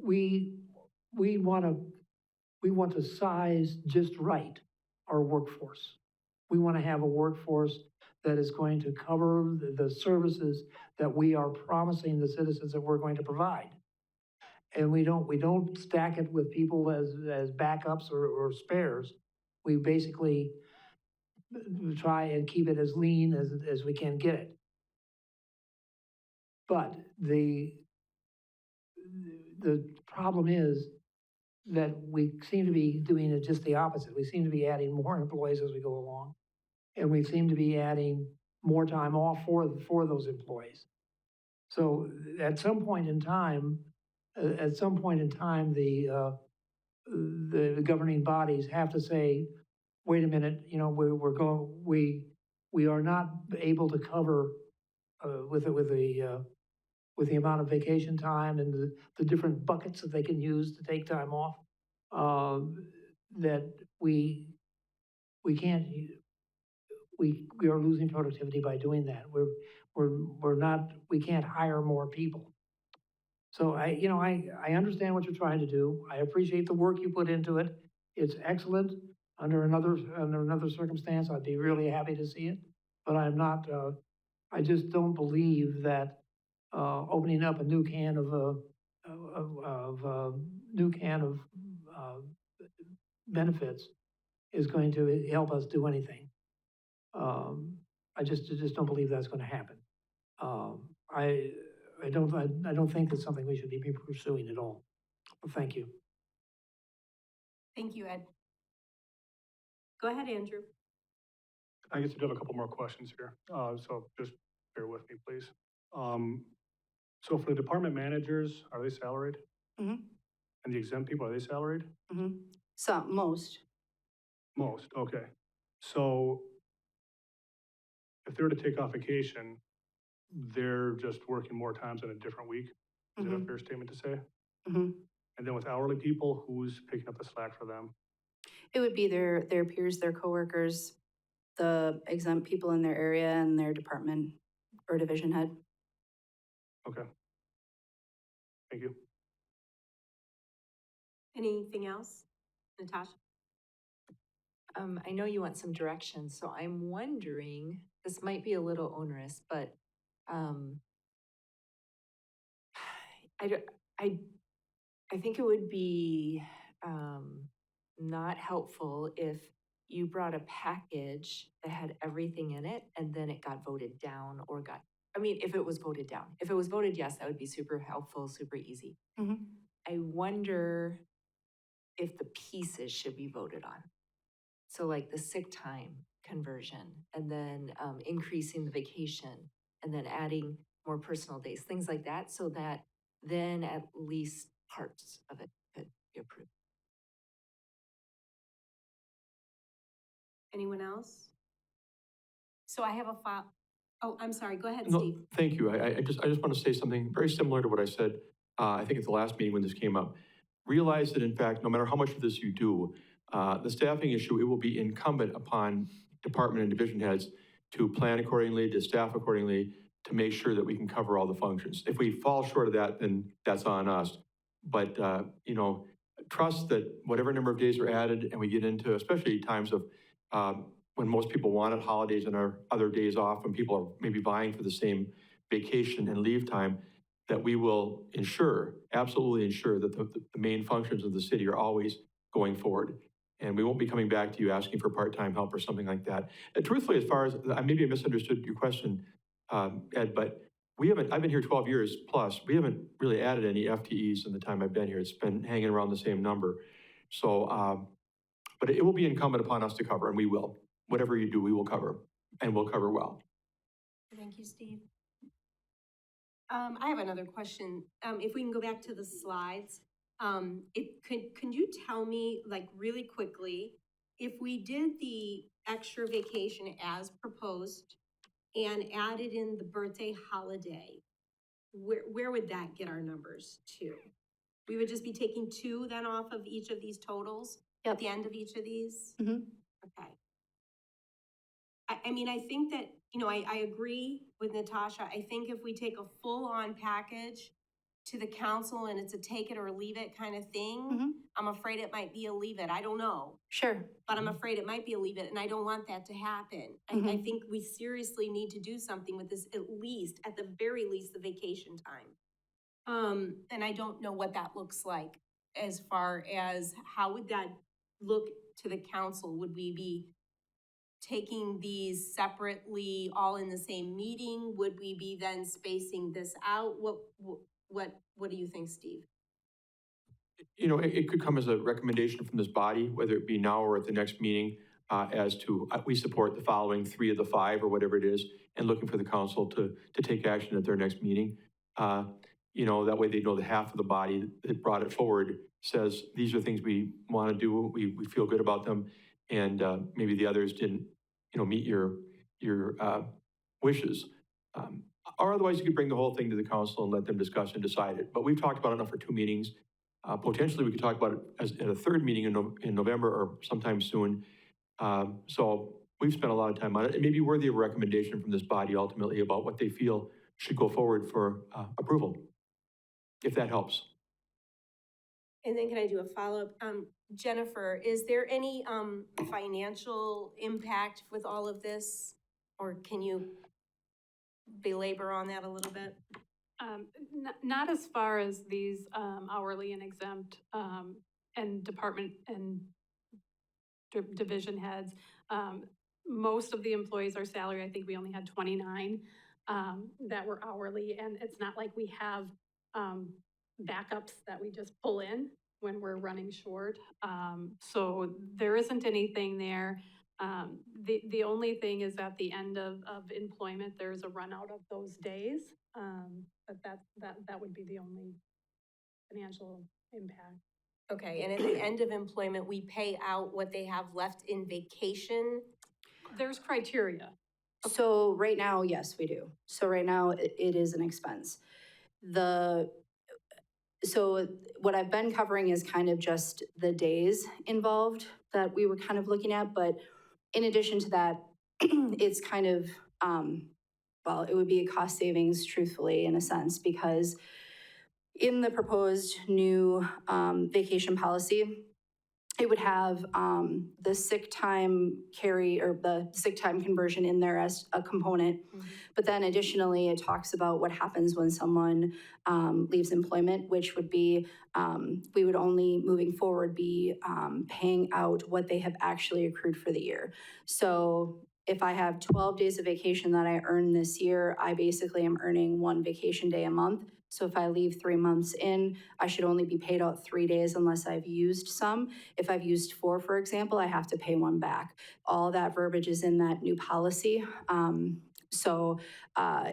we want to size just right our workforce. We want to have a workforce that is going to cover the services that we are promising the citizens that we're going to provide. And we don't stack it with people as backups or spares. We basically try and keep it as lean as we can get it. But the problem is that we seem to be doing it just the opposite. We seem to be adding more employees as we go along. And we seem to be adding more time off for those employees. So at some point in time, the governing bodies have to say, wait a minute, you know, we are not able to cover with the amount of vacation time and the different buckets that they can use to take time off, that we can't, we are losing productivity by doing that. We can't hire more people. So I understand what you're trying to do. I appreciate the work you put into it. It's excellent. Under another circumstance, I'd be really happy to see it. But I'm not, I just don't believe that opening up a new can of benefits is going to help us do anything. I just don't believe that's going to happen. I don't think that's something we should be pursuing at all. Well, thank you. Thank you, Ed. Go ahead, Andrew. I guess I do have a couple more questions here, so just bear with me, please. So for the department managers, are they salaried? Mhm. And the exempt people, are they salaried? Some, most. Most, okay. So if they were to take off vacation, they're just working more times in a different week? Is that a fair statement to say? Mhm. And then with hourly people, who's picking up the slack for them? It would be their peers, their coworkers, the exempt people in their area and their department or division head. Okay. Thank you. Anything else? Natasha? I know you want some direction, so I'm wondering, this might be a little onerous, but, I think it would be, not helpful if you brought a package that had everything in it and then it got voted down or if it was voted down. If it was voted yes, that would be super helpful, super easy. Mhm. I wonder if the pieces should be voted on. So like the sick time conversion and then increasing the vacation and then adding more personal days, things like that, so that then at least parts of it could be approved. Anyone else? So I have a file. Oh, I'm sorry. Go ahead, No, Steve. thank you. I just want to say something very similar to what I said, I think at the last meeting when this came up. Realize that in fact, no matter how much of this you do, the staffing issue, it will be incumbent upon department and division heads to plan accordingly, to staff accordingly, to make sure that we can cover all the functions. If we fall short of that, then that's on us. But, trust that whatever number of days are added and we get into, especially times of, when most people wanted holidays and our other days off, when people are maybe vying for the same vacation and leave time, that we will ensure, absolutely ensure that the main functions of the city are always going forward. And we won't be coming back to you asking for part-time help or something like that. And truthfully, as far as, maybe I misunderstood your question, Ed, but I've been here 12 years plus, we haven't really added any FTEs in the time I've been here. It's been hanging around the same number. So, but it will be incumbent upon us to cover, and we will. Whatever you do, we will cover, and we'll cover well. Thank you, Steve. I have another question. If we can go back to the slides, can you tell me, like, really quickly, if we did the extra vacation as proposed and added in the birthday holiday, where would that get our numbers to? We would just be taking 2 then off of each of these totals at the end of each of these? Mhm. Okay. I mean, I think that, I agree with Natasha. I think if we take a full-on package to the council and it's a take it or leave it kind of thing, Mhm. I'm afraid it might be a leave it. I don't know. Sure. But I'm afraid it might be a leave it, and I don't want that to happen. I think we seriously need to do something with this, at the very least, the vacation time. And I don't know what that looks like as far as how would that look to the council? Would we be taking these separately, all in the same meeting? Would we be then spacing this out? What do you think, Steve? It could come as a recommendation from this body, whether it be now or at the next meeting, as to, we support the following 3 of the 5 or whatever it is, and looking for the council to take action at their next meeting. That way they know that half of the body that brought it forward says, these are things we want to do, we feel good about them, and maybe the others didn't, meet your wishes. Or otherwise, you could bring the whole thing to the council and let them discuss and decide it. But we've talked about it now for 2 meetings. Potentially, we could talk about it at a 3rd meeting in November or sometime soon. So we've spent a lot of time on it. It may be worthy of a recommendation from this body ultimately about what they feel should go forward for approval, if that helps. And then can I do a follow-up? Jennifer, is there any financial impact with all of this? Or can you belabor on that a little bit? Not as far as these hourly and exempt and department and division heads. Most of the employees are salary. I think we only had 29 that were hourly, and it's not like we have backups that we just pull in when we're running short. So there isn't anything there. The only thing is at the end of employment, there's a run out of those days. But that would be the only financial impact. Okay, and at the end of employment, we pay out what they have left in vacation? There's criteria. So right now, yes, we do. So right now, it is an expense. So what I've been covering is kind of just the days involved that we were kind of looking at, but in addition to that, it's kind of, well, it would be a cost savings, truthfully, in a sense, because in the proposed new vacation policy, it would have the sick time carry or the sick time conversion in there as a component. But then additionally, it talks about what happens when someone leaves employment, which would be, we would only moving forward be paying out what they have actually accrued for the year. So if I have 12 days of vacation that I earn this year, I basically am earning 1 vacation day a month. So if I leave 3 months in, I should only be paid out 3 days unless I've used some. If I've used 4, for example, I have to pay 1 back. All that verbiage is in that new policy. So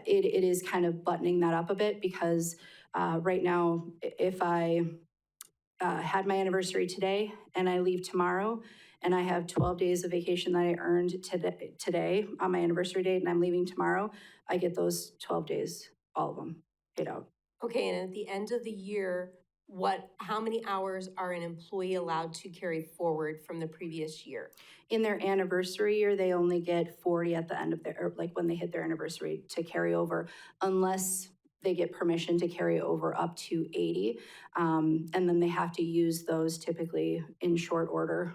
it is kind of buttoning that up a bit because right now, if I had my anniversary today and I leave tomorrow and I have 12 days of vacation that I earned today on my anniversary date and I'm leaving tomorrow, I get those 12 days, all of them, paid out. Okay, and at the end of the year, how many hours are an employee allowed to carry forward from the previous year? In their anniversary year, they only get 40 at the end of their, or like when they hit their anniversary to carry over, unless they get permission to carry over up to 80. And then they have to use those typically in short order,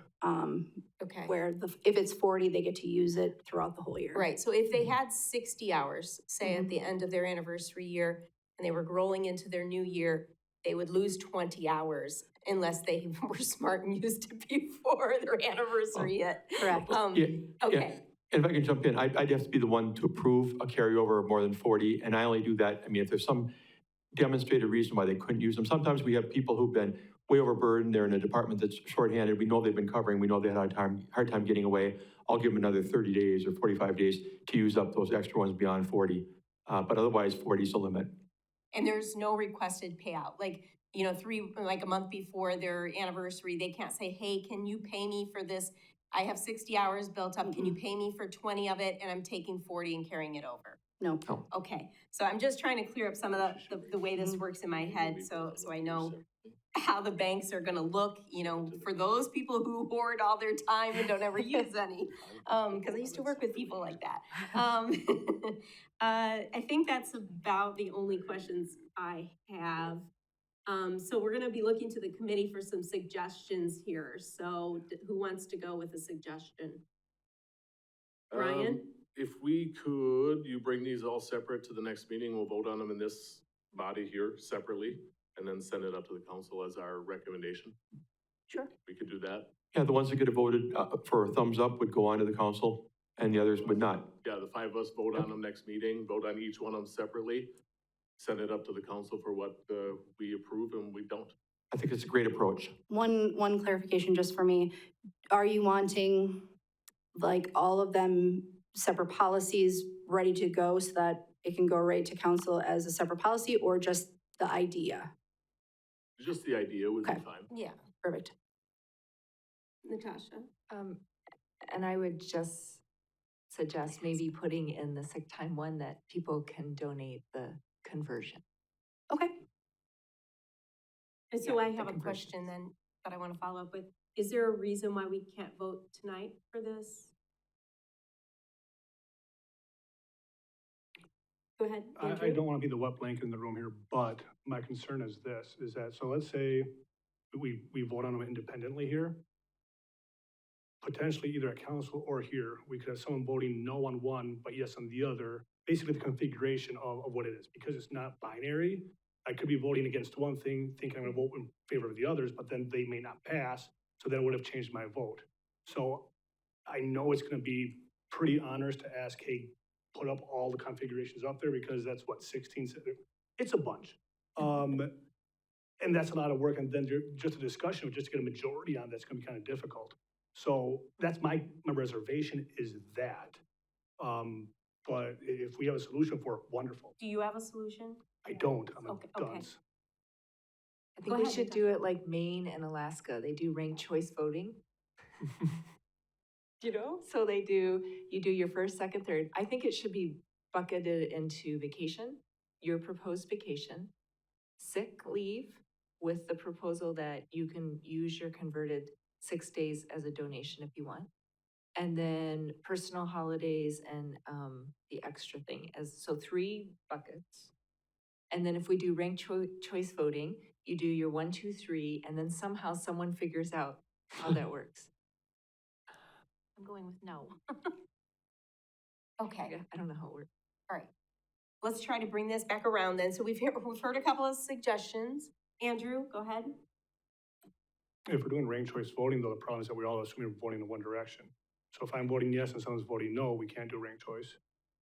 Okay. where if it's 40, they get to use it throughout the whole year. Right, so if they had 60 hours, say at the end of their anniversary year, and they were rolling into their new year, they would lose 20 hours unless they were smart and used it before their anniversary yet. Correct. Yeah, Okay, And if I can jump in, I'd have to be the one to approve a carryover of more than 40, and I only do that, I mean, if there's some demonstrated reason why they couldn't use them. Sometimes we have people who've been way overburdened, they're in a department that's shorthanded, we know they've been covering, we know they had a hard time getting away. I'll give them another 30 days or 45 days to use up those extra ones beyond 40. But otherwise, 40 is the limit. and there's no requested payout, like, you know, like a month before their anniversary, they can't say, hey, can you pay me for this? I have 60 hours built up, can you pay me for 20 of it, and I'm taking 40 and carrying it over? No. Okay, so I'm just trying to clear up some of the way this works in my head, so I know how the banks are gonna look, you know, for those people who hoard all their time and don't ever use any. Cause I used to work with people like that. I think that's about the only questions I have. So we're gonna be looking to the committee for some suggestions here, so who wants to go with a suggestion? Brian? If we could, you bring these all separate to the next meeting, we'll vote on them in this body here separately, and then send it up to the council as our recommendation. Sure. We could do that. Yeah, the ones that get voted for a thumbs up would go on to the council, and the others would not. Yeah, the five of us vote on them next meeting, vote on each one of them separately, send it up to the council for what, we approve and we don't. I think it's a great approach. One clarification just for me. Are you wanting like all of them separate policies ready to go so that it can go right to council as a separate policy, or just the idea? Just the idea would be Okay. fine. Yeah, Perfect. Natasha? And I would just suggest maybe putting in the sick time one that people can donate the conversion. Okay. And so Yeah, I the have a conversions. question then that I want to follow up with. Is there a reason why we can't vote tonight for this? Go ahead, I Andrew. don't want to be the wet blanket in the room here, but my concern is this, is that, so let's say we vote on them independently here. Potentially either at council or here, we could have someone voting no on one, but yes on the other. Basically the configuration of what it is, because it's not binary. I could be voting against one thing, thinking I'm gonna vote in favor of the others, but then they may not pass, so that would have changed my vote. So I know it's gonna be pretty onerous to ask, hey, put up all the configurations up there, because that's what, 16, it's a bunch. And that's a lot of work, and then just a discussion, just to get a majority on that's gonna be kind of difficult. So that's my reservation is that. But if we have a solution for it, wonderful. Do you have a solution? I don't, I'm a Okay. dunce. I Go think we ahead, should do it like Maine and Alaska. They do ranked choice voting. You know, so you do your first, second, third. I think it should be bucketed into vacation, your proposed vacation, sick leave with the proposal that you can use your converted 6 days as a donation if you want. And then personal holidays and the extra thing so 3 buckets. And then if we do ranked choice voting, you do your 1, 2, 3, and then somehow someone figures out how that works. I'm going with no. Okay, I don't know how it works. all right. Let's try to bring this back around then. So we've heard a couple of suggestions. Andrew, go ahead. If we're doing ranked choice voting, though, the problem is that we're all assuming we're voting in one direction. So if I'm voting yes and someone's voting no, we can't do ranked choice.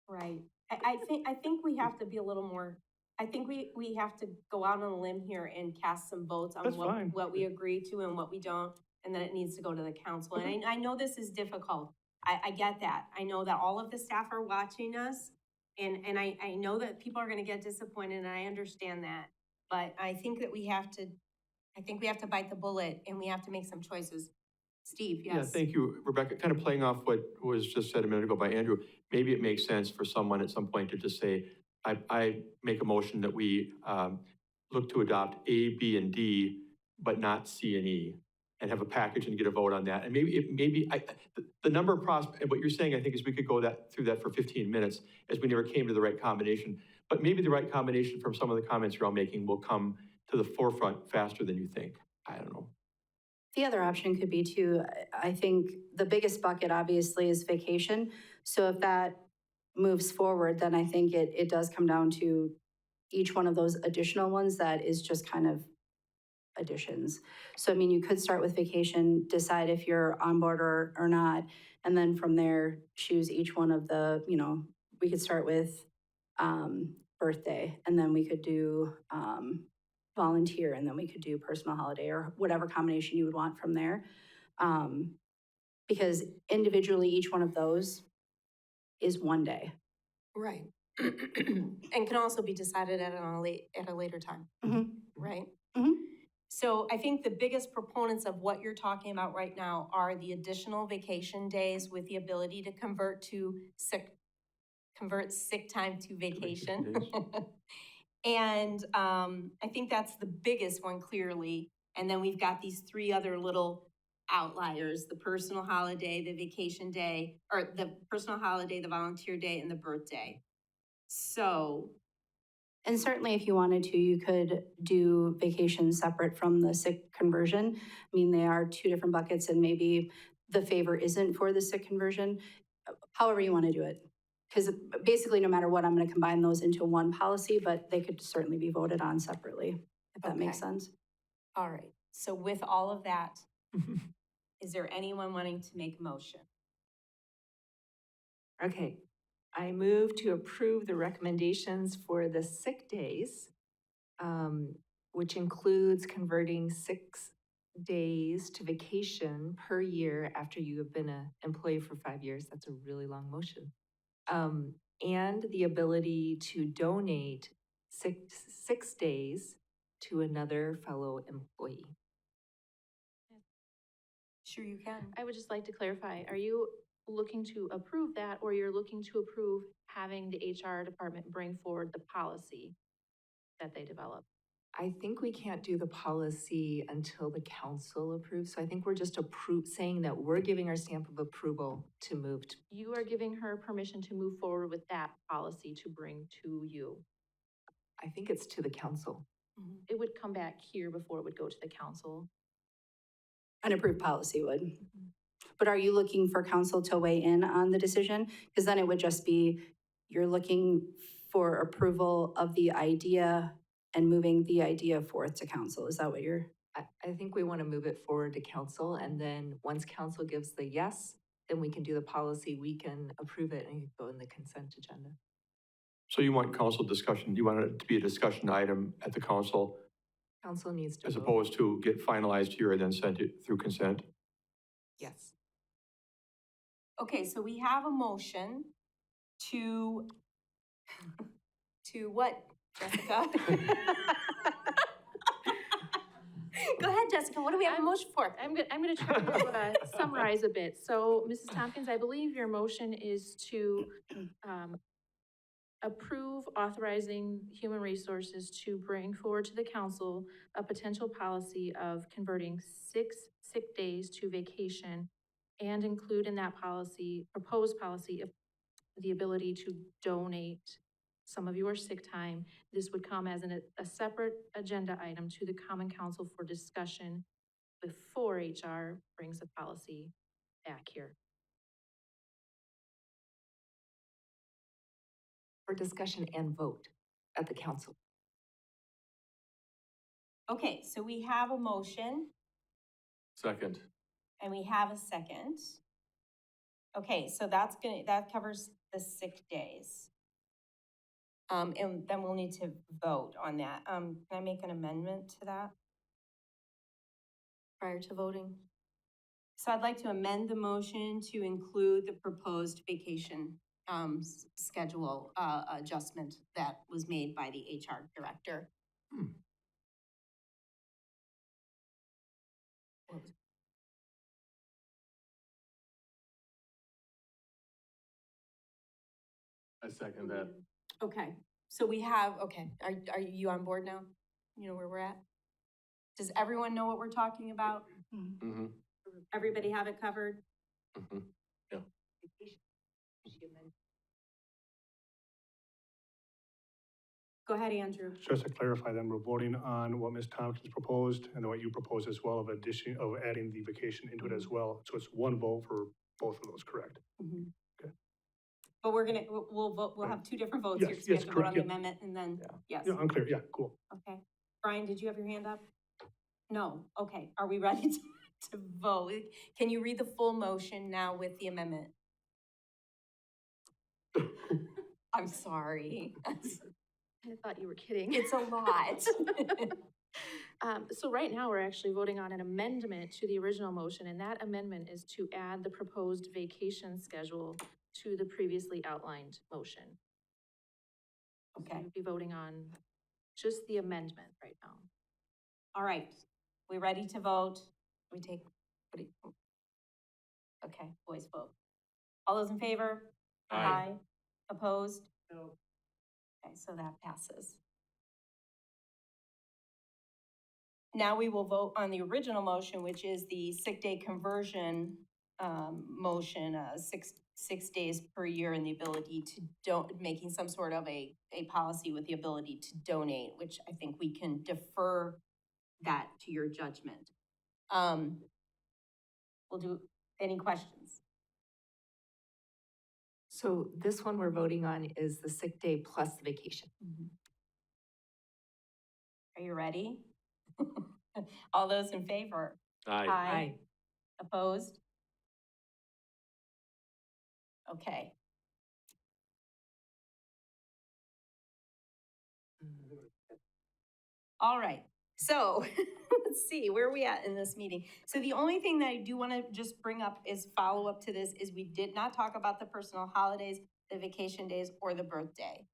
Right. I think we have to be a little more, I think we have to go out on a limb here and cast some votes on That's fine. what we agree to and what we don't, and then it needs to go to the council. And I know this is difficult. I get that. I know that all of the staff are watching us, and I know that people are gonna get disappointed, and I understand that. But I think that we have to bite the bullet, and we have to make some choices. Steve, yes? Yeah, thank you, Rebecca. Kind of playing off what was just said a minute ago by Andrew, maybe it makes sense for someone at some point to just say, I make a motion that we look to adopt A, B, and D, but not C and E, and have a package and get a vote on that. And the number of what you're saying, I think, is we could go through that for 15 minutes, as we never came to the right combination. But maybe the right combination from some of the comments you're all making will come to the forefront faster than you think. I don't know. The other option could be to, I think the biggest bucket obviously is vacation. So if that moves forward, then I think it does come down to each one of those additional ones that is just kind of additions. So, I mean, you could start with vacation, decide if you're on board or not, and then from there, choose each one of the, we could start with birthday, and then we could do volunteer, and then we could do personal holiday, or whatever combination you would want from there. Because individually, each one of those is one day. Right. And can also be decided at a later time, Mhm. right? Mhm. So I think the biggest proponents of what you're talking about right now are the additional vacation days with the ability to convert sick time to vacation. And I think that's the biggest one clearly. And then we've got these three other little outliers: the personal holiday, the vacation day, or the personal holiday, the volunteer day, and the birthday. So, And certainly if you wanted to, you could do vacation separate from the sick conversion. I mean, they are two different buckets, and maybe the favor isn't for the sick conversion, however you want to do it. Because basically, no matter what, I'm going to combine those into one policy, but they could certainly be voted on separately, if that makes Okay. sense. all right. So with all of that, is there anyone wanting to make a motion? Okay, I move to approve the recommendations for the sick days, which includes converting 6 days to vacation per year after you have been an employee for 5 years. That's a really long motion. And the ability to donate six days to another fellow employee. Sure you can. I would just like to clarify, are you looking to approve that, or you're looking to approve having the HR department bring forward the policy that they develop? I think we can't do the policy until the council approves, so I think we're just saying that we're giving our stamp of approval to move to. You are giving her permission to move forward with that policy to bring to you. I think it's to the council. It would come back here before it would go to the council. An approved policy would. But are you looking for council to weigh in on the decision? Because then it would just be, you're looking for approval of the idea and moving the idea forth to council. Is that what you're? I think we want to move it forward to council, and then once council gives the yes, then we can do the policy, we can approve it, and it can go in the consent agenda. So you want council discussion, you want it to be a discussion item at the council, Council needs to as vote. opposed to get finalized here and then sent it through consent? Yes. Okay, so we have a motion to what, Jessica? Go ahead, Jessica, what do we have a motion for? I'm gonna try to summarize a bit. So, Mrs. Tompkins, I believe your motion is to approve authorizing Human Resources to bring forward to the council a potential policy of converting 6 sick days to vacation, and include in that policy, proposed policy, of the ability to donate some of your sick time. This would come as a separate agenda item to the common council for discussion before HR brings the policy back here. For discussion and vote at the council. Okay, so we have a motion Second. and we have a second. Okay, so that covers the sick days. And then we'll need to vote on that. Can I make an amendment to that? Prior to voting? So I'd like to amend the motion to include the proposed vacation schedule adjustment that was made by the HR director. I second that. Okay, so we have, okay, are you on board now? You know where we're at? Does everyone know what we're talking about? Mm-hmm, Everybody have it covered? mm-hmm. Go ahead, Andrew. Just to clarify, then we're voting on what Ms. Tompkins proposed and then what you proposed as well of addition, of adding the vacation into it as well. So it's one vote for both of those, correct? Okay. But we're gonna, we'll vote, we'll have two different votes here, Yes, because we yes, have to vote on correct, the yep. amendment and then, yes. Yeah, unclear, yeah, cool. Okay. Brian, did you have your hand up? No, okay. Are we ready to vote? Can you read the full motion now with the amendment? I'm sorry. I thought you were kidding. It's a lot. So right now, we're actually voting on an amendment to the original motion, and that amendment is to add the proposed vacation schedule to the previously outlined motion. So Okay, we'd be voting on just the amendment right now. all right. We ready to vote? We take, what do you? Okay, voice vote. All those in favor? Aye. Opposed? No. Okay, so that passes. Now we will vote on the original motion, which is the sick day conversion, motion, 6 days per year and the ability to making some sort of a policy with the ability to donate, which I think we can defer that to your judgment. We'll do, any questions? So this one we're voting on is the sick day plus the vacation. Are you ready? All those in favor? Aye. Opposed? Okay. All right, so let's see, where are we at in this meeting? So the only thing that I do want to just bring up is follow up to this is we did not talk about the personal holidays, the vacation days, or the birthday.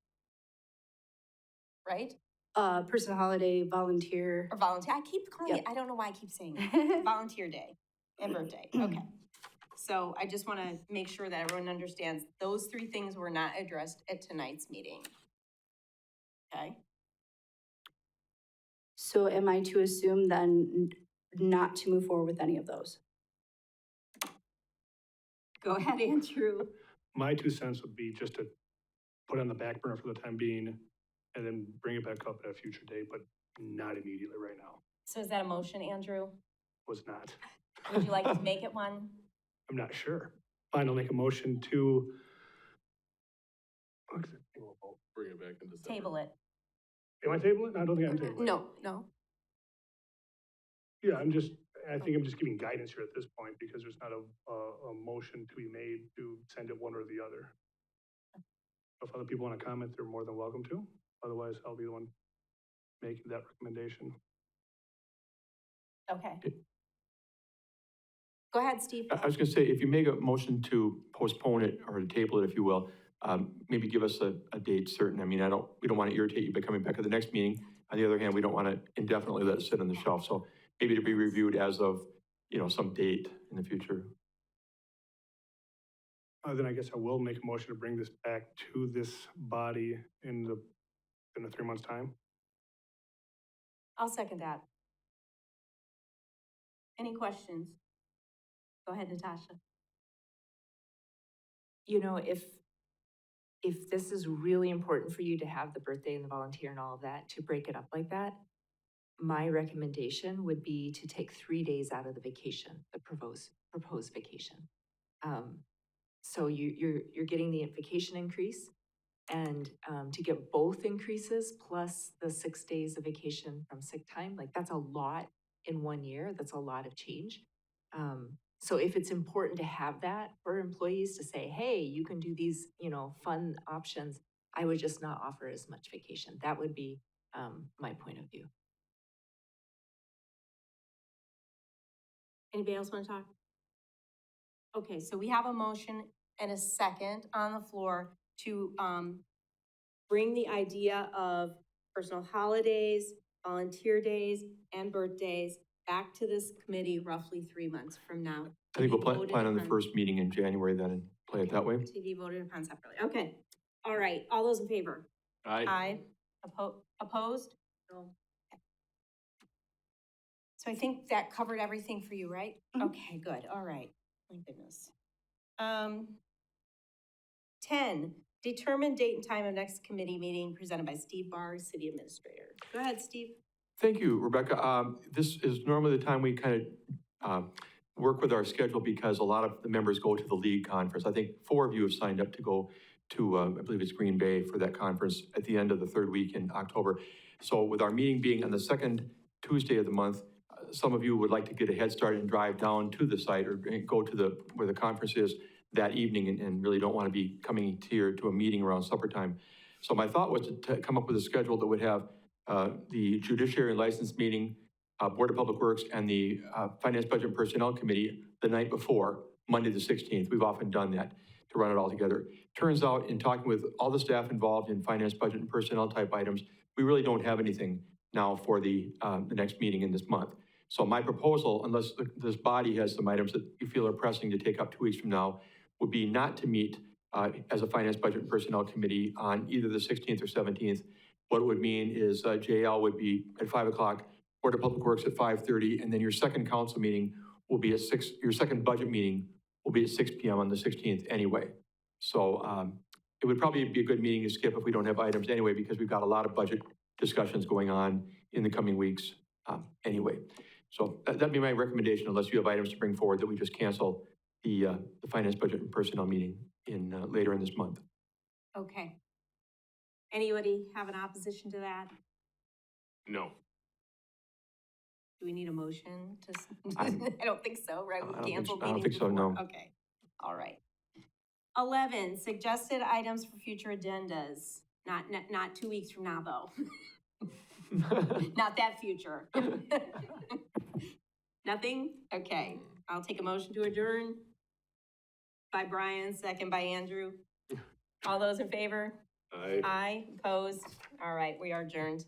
Right? Personal holiday, volunteer. Or volunteer, I keep calling it, Yep. I don't know why I keep saying it, volunteer day and birthday, okay. So I just want to make sure that everyone understands those three things were not addressed at tonight's meeting. Okay? So am I to assume then not to move forward with any of those? Go ahead, Andrew. My 2 cents would be just to put it on the back burner for the time being and then bring it back up at a future date, but not immediately right now. So is that a motion, Andrew? Was not. Would you like to make it one? I'm not sure. Fine, I'll make a motion to. Bring it back in December. Table it. Am I tabling? I don't think I'm tabling. No. Yeah, I think I'm just giving guidance here at this point because there's not a motion to be made to send it one or the other. If other people want to comment, they're more than welcome to. Otherwise, I'll be the one making that recommendation. Okay. Go ahead, Steve. I was gonna say, if you make a motion to postpone it or to table it, if you will, maybe give us a date certain. I mean, we don't want to irritate you by coming back at the next meeting. On the other hand, we don't want to indefinitely let it sit on the shelf. So maybe to be reviewed as of, some date in the future. Then I guess I will make a motion to bring this back to this body in the 3 months' time. I'll second that. Any questions? Go ahead, Natasha. If this is really important for you to have the birthday and the volunteer and all of that, to break it up like that, my recommendation would be to take 3 days out of the vacation, the proposed vacation. So you're getting the vacation increase, and to get both increases plus the 6 days of vacation from sick time, like that's a lot in 1 year. That's a lot of change. So if it's important to have that for employees to say, hey, you can do these, fun options, I would just not offer as much vacation. That would be my point of view. Anybody else want to talk? Okay, so we have a motion and a second on the floor to bring the idea of personal holidays, volunteer days, and birthdays back to this committee roughly 3 months from now. I think we'll To be plan voted on the upon- first meeting in January then and play it that way. To be voted upon separately. Okay, all right, all those in favor? Aye. Opposed? No. So I think that covered everything for you, right? Mhm. Okay, good, all right, my goodness. 10, determine date and time of next committee meeting presented by Steve Barr, City Administrator. Go ahead, Steve. Thank you, Rebecca. This is normally the time we kind of work with our schedule because a lot of the members go to the league conference. I think 4 of you have signed up to go to, I believe it's Green Bay for that conference at the end of the 3rd week in October. So with our meeting being on the 2nd Tuesday of the month, some of you would like to get a head start and drive down to the site or go to where the conference is that evening and really don't want to be coming here to a meeting around supper time. So my thought was to come up with a schedule that would have the Judiciary and License Meeting, Board of Public Works, and the Finance, Budget, and Personnel Committee the night before, Monday the 16th. We've often done that to run it all together. Turns out, in talking with all the staff involved in finance, budget, and personnel type items, we really don't have anything now for the next meeting in this month. So my proposal, unless this body has some items that you feel are pressing to take up 2 weeks from now, would be not to meet as a Finance, Budget, and Personnel Committee on either the 16th or 17th. What it would mean is JL would be at 5 o'clock, Board of Public Works at 5:30, and then your second council meeting will be at 6, your second budget meeting will be at 6 PM on the 16th anyway. So it would probably be a good meeting to skip if we don't have items anyway, because we've got a lot of budget discussions going on in the coming weeks anyway. So that'd be my recommendation, unless you have items to bring forward, that we just cancel the Finance, Budget, and Personnel meeting in later in this month. Okay. Anybody have an opposition to that? No. Do we need a motion to? I'm- I don't think so, right? I We don't think canceled so. I don't meetings think so, before. no. Okay, all right. 11, suggested items for future agendas. Not 2 weeks from now, though. Not that future. Nothing? Okay, I'll take a motion to adjourn. By Brian, second by Andrew. All those in favor? Aye, opposed? All right, we are adjourned.